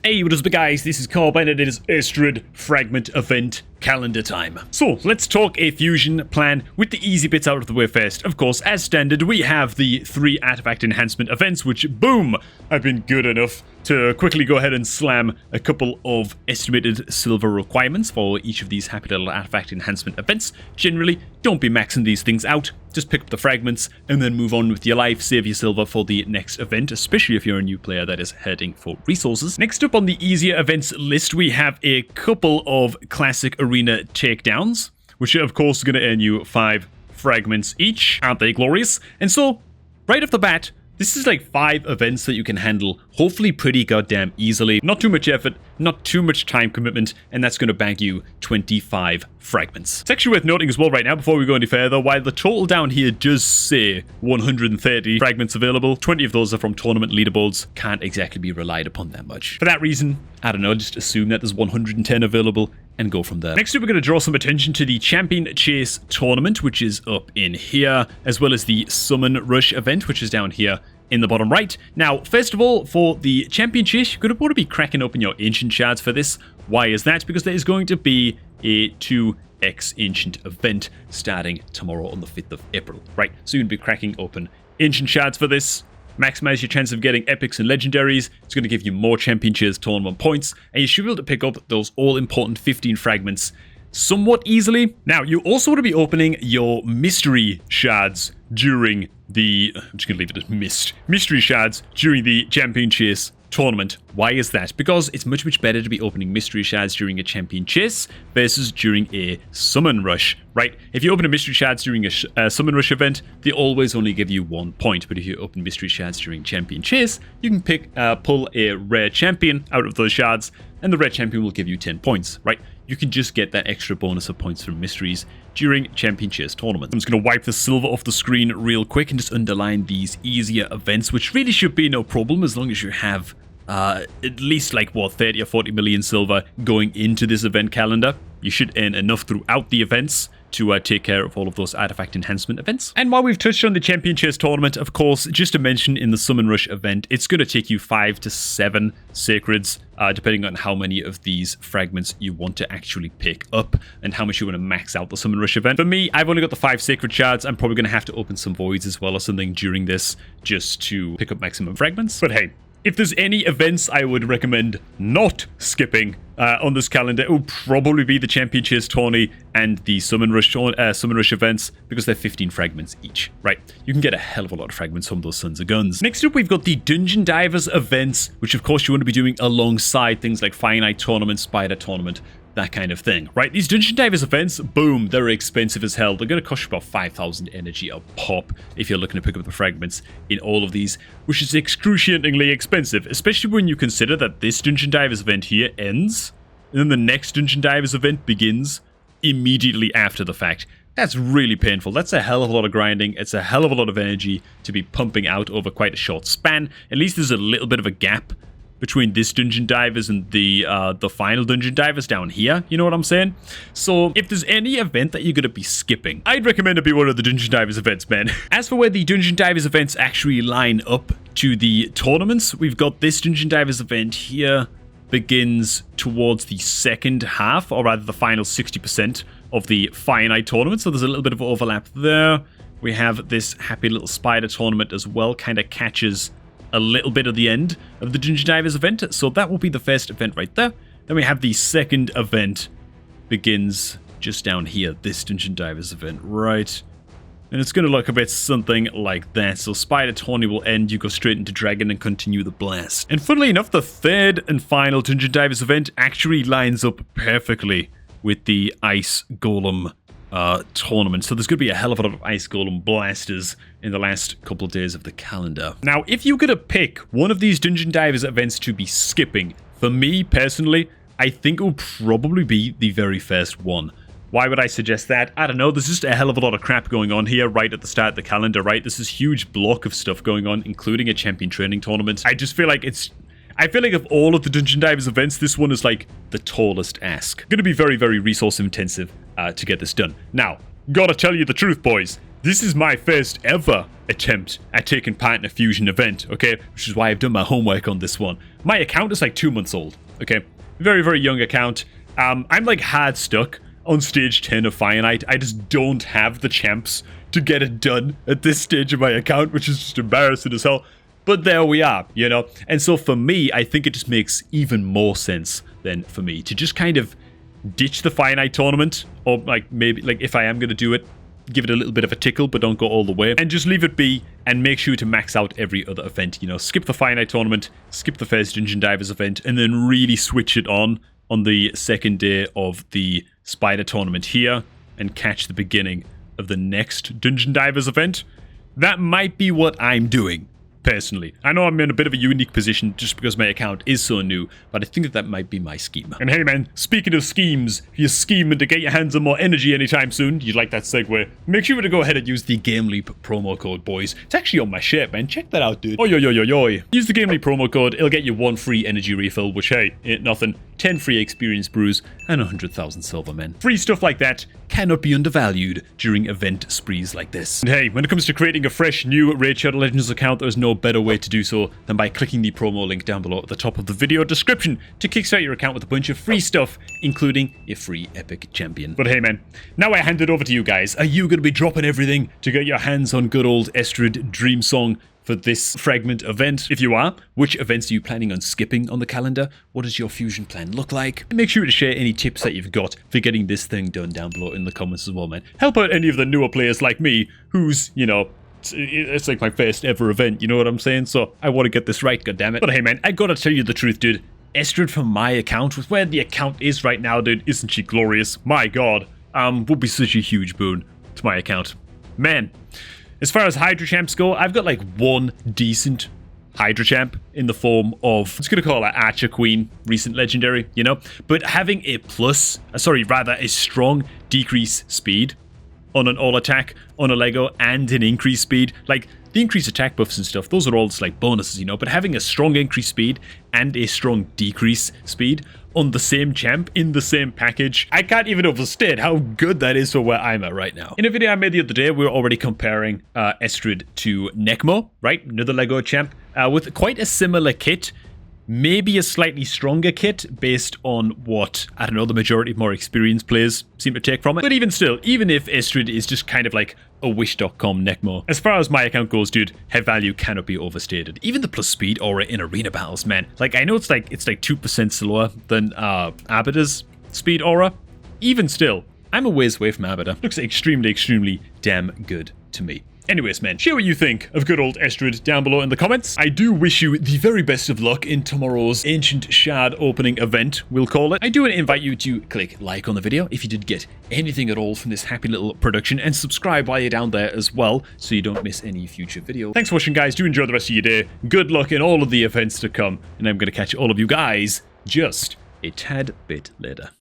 Hey, what is up guys, this is Corb and it is Eostrid fragment event calendar time. So let's talk a fusion plan with the easy bits out of the way first. Of course, as standard, we have the 3 artifact enhancement events, which, boom, have been good enough to quickly go ahead and slam a couple of estimated silver requirements for each of these happy little artifact enhancement events. Generally, don't be maxing these things out. Just pick up the fragments and then move on with your life, save your silver for the next event, especially if you're a new player that is heading for resources. Next up on the easier events list, we have a couple of classic arena takedowns, which are of course going to earn you 5 fragments each. Aren't they glorious? And so, right off the bat, this is like 5 events that you can handle, hopefully pretty goddamn easily. Not too much effort, not too much time commitment, and that's going to bag you 25 fragments. It's actually worth noting as well right now, before we go any further, while the total down here does say 130 fragments available, 20 of those are from tournament leaderboards. Can't exactly be relied upon that much. For that reason, I don't know, just assume that there's 110 available and go from there. Next up, we're going to draw some attention to the Champion Chase tournament, which is up in here, as well as the Summon Rush event, which is down here in the bottom right. Now, first of all, for the Champion Chase, you're going to want to be cracking open your Ancient Shards for this. Why is that? Because there is going to be a 2x Ancient event starting tomorrow on the 5th of April, right? So you're going to be cracking open Ancient Shards for this. Maximize your chance of getting epics and legendaries. It's going to give you more Champion Chase tournament points, and you should be able to pick up those all-important 15 fragments somewhat easily. Now, you also want to be opening your mystery shards during the... I'm just going to leave it as mystery shards during the Champion Chase tournament. Why is that? Because it's much, much better to be opening mystery shards during a Champion Chase versus during a Summon Rush, right? If you open a mystery shards during a Summon Rush event, they always only give you 1 point. But if you open mystery shards during Champion Chase, you can pull a rare champion out of those shards, and the rare champion will give you 10 points, right? You can just get that extra bonus of points from mysteries during Champion Chase tournament. I'm just going to wipe the silver off the screen real quick and just underline these easier events, which really should be no problem as long as you have at least like, what, 30 or 40 million silver going into this event calendar. You should earn enough throughout the events to take care of all of those artifact enhancement events. And while we've touched on the Champion Chase tournament, of course, just to mention in the Summon Rush event, it's going to take you 5 to 7 sacreds, depending on how many of these fragments you want to actually pick up and how much you want to max out the Summon Rush event. For me, I've only got the 5 sacred shards. I'm probably going to have to open some voids as well or something during this just to pick up maximum fragments. But hey, if there's any events I would recommend not skipping on this calendar, it would probably be the Champion Chase tourney and the Summon Rush events, because they're 15 fragments each, right? You can get a hell of a lot of fragments from those Sons of Guns. Next up, we've got the Dungeon Divers events, which of course you want to be doing alongside things like Finite Tournament, Spider Tournament, that kind of thing, right? These Dungeon Divers events, boom, they're expensive as hell. They're going to cost you about 5,000 energy a pop if you're looking to pick up the fragments in all of these, which is excruciatingly expensive, especially when you consider that this Dungeon Divers event here ends, and then the next Dungeon Divers event begins immediately after the fact. That's really painful. That's a hell of a lot of grinding. It's a hell of a lot of energy to be pumping out over quite a short span. At least there's a little bit of a gap between this Dungeon Divers and the final Dungeon Divers down here, you know what I'm saying? So if there's any event that you're going to be skipping, I'd recommend it be one of the Dungeon Divers events, man. As for where the Dungeon Divers events actually line up to the tournaments, we've got this Dungeon Divers event here begins towards the second half, or rather the final 60% of the Finite Tournament, so there's a little bit of overlap there. We have this happy little Spider Tournament as well, kind of catches a little bit of the end of the Dungeon Divers event, so that will be the first event right there. Then we have the second event begins just down here, this Dungeon Divers event, right? And it's going to look a bit something like that. So Spider Tourney will end, you go straight into Dragon and continue the blast. And funnily enough, the third and final Dungeon Divers event actually lines up perfectly with the Ice Golem tournament. So there's going to be a hell of a lot of Ice Golem blasters in the last couple of days of the calendar. Now, if you're going to pick one of these Dungeon Divers events to be skipping, for me personally, I think it will probably be the very first one. Why would I suggest that? I don't know, there's just a hell of a lot of crap going on here right at the start of the calendar, right? There's this huge block of stuff going on, including a champion training tournament. I just feel like of all of the Dungeon Divers events, this one is like the tallest ask. Going to be very, very resource intensive to get this done. Now, gotta tell you the truth, boys. This is my first ever attempt at taking part in a fusion event, okay? Which is why I've done my homework on this one. My account is like 2 months old, okay? Very, very young account. I'm like hard stuck on stage 10 of Fire Knight. I just don't have the champs to get it done at this stage of my account, which is just embarrassing as hell. But there we are, you know? And so for me, I think it just makes even more sense than for me to just kind of ditch the Fire Knight tournament, or like maybe like if I am going to do it, give it a little bit of a tickle, but don't go all the way, and just leave it be and make sure to max out every other event. You know, skip the Fire Knight tournament, skip the first Dungeon Divers event, and then really switch it on the second day of the Spider tournament here and catch the beginning of the next Dungeon Divers event. That might be what I'm doing. Personally, I know I'm in a bit of a unique position just because my account is so new, but I think that might be my scheme. And hey man, speaking of schemes, if you're scheming to get your hands on more energy anytime soon, you'd like that segue, make sure to go ahead and use the GameLeap promo code, boys. It's actually on my shirt, man. Check that out, dude. Oi, oi, oi, oi, oi. Use the GameLeap promo code, it'll get you 1 free energy refill, which hey, ain't nothing. 10 free experience brews, and 100,000 silver, men. Free stuff like that cannot be undervalued during event sprees like this. And hey, when it comes to creating a fresh new Raid Shadow Legends account, there's no better way to do so than by clicking the promo link down below at the top of the video description to kickstart your account with a bunch of free stuff, including a free epic champion. But hey man, now I hand it over to you guys. Are you going to be dropping everything to get your hands on good old Eostrid Dream Song for this fragment event? If you are, which events are you planning on skipping on the calendar? What does your fusion plan look like? And make sure to share any tips that you've got for getting this thing done down below in the comments as well, man. Help out any of the newer players like me who's, you know, it's like my first ever event, you know what I'm saying? So I want to get this right, goddammit. But hey man, I gotta tell you the truth, dude. Eostrid from my account, with where the account is right now, dude, isn't she glorious? My god, would be such a huge boon to my account. Man, as far as Hydra champs go, I've got like one decent Hydra champ in the form of, I'm just gonna call her Archer Queen, recent legendary, you know? But having a a strong decrease speed on an all attack, on a Lego, and an increased speed, like the increased attack buffs and stuff, those are all just like bonuses, you know? But having a strong increased speed and a strong decrease speed on the same champ in the same package, I can't even overstate how good that is for where I'm at right now. In a video I made the other day, we were already comparing Eostrid to Necmo, right? Another Lego champ with quite a similar kit. Maybe a slightly stronger kit based on what, I don't know, the majority of more experienced players seem to take from it. But even still, even if Eostrid is just kind of like a Wish.com Necmo, as far as my account goes, dude, head value cannot be overstated. Even the plus speed aura in arena battles, man. Like, I know it's like 2% slower than Arbiter's speed aura. Even still, I'm a ways away from Arbiter. Looks extremely, extremely damn good to me. Anyways, man, share what you think of good old Eostrid down below in the comments. I do wish you the very best of luck in tomorrow's Ancient Shard opening event, we'll call it. I do want to invite you to click like on the video if you did get anything at all from this happy little production, and subscribe while you're down there as well so you don't miss any future videos. Thanks for watching, guys. Do enjoy the rest of your day. Good luck in all of the events to come, and I'm going to catch all of you guys just a tad bit later.